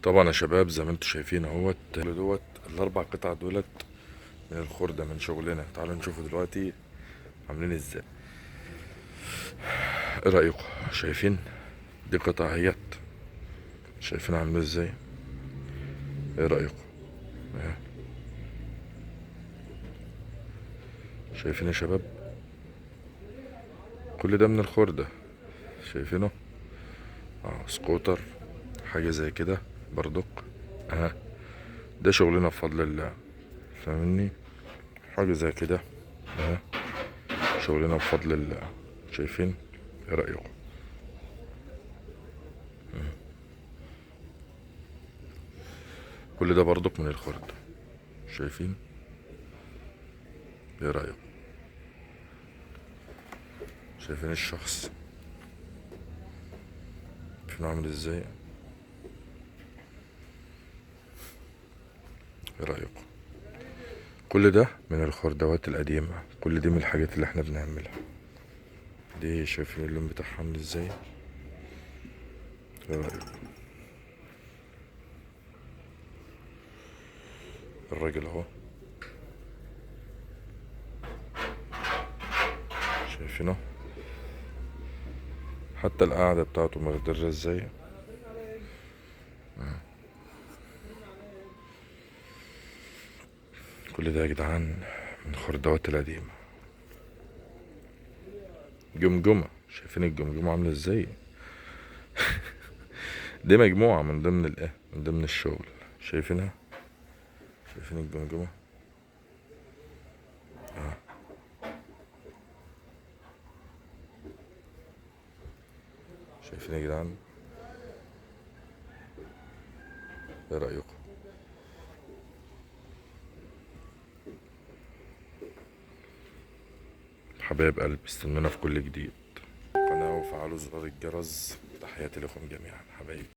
طبعا يا شباب زي ما انتم شايفين اهوت دوت الاربع قطع دولت من الخردة من شغلنا. تعالوا نشوفوا دلوقتي عاملين ازاي. ايه رأيكم؟ شايفين دي قطع اهيت، شايفين عاملين ازاي؟ ايه رأيكم؟ اه. شايفين يا شباب؟ كل ده من الخردة، شايفينه؟ اه سكوتر حاجة زي كده برضك. اه ده شغلنا بفضل الله، فاهمني؟ حاجة زي كده. اه شغلنا بفضل الله، شايفين؟ ايه رأيكم؟ كل ده برضك من الخردة، شايفين؟ ايه رأيكم؟ شايفين الشخص شايفينه عامل ازاي؟ ايه رأيكم؟ كل ده من الخردوات القديمة، كل دي من الحاجات اللي احنا بنعملها دي. شايفين اللون بتاعها عامل ازاي؟ ايه رأيكم؟ الراجل اهو، شايفينه؟ حتى القعدة بتاعته مخضرة ازاي. كل ده يا جدعان من الخردوات القديمة. جمجمة، شايفين الجمجمة عاملة ازاي؟ دي مجموعة من ضمن الايه، من ضمن الشغل، شايفينها؟ شايفين الجمجمة؟ شايفين يا جدعان؟ ايه رأيكم؟ حبايب قلبي استنونا في كل جديد قناة وفعلوا زرار الجرس. تحياتي لكم جميعا حبايبي.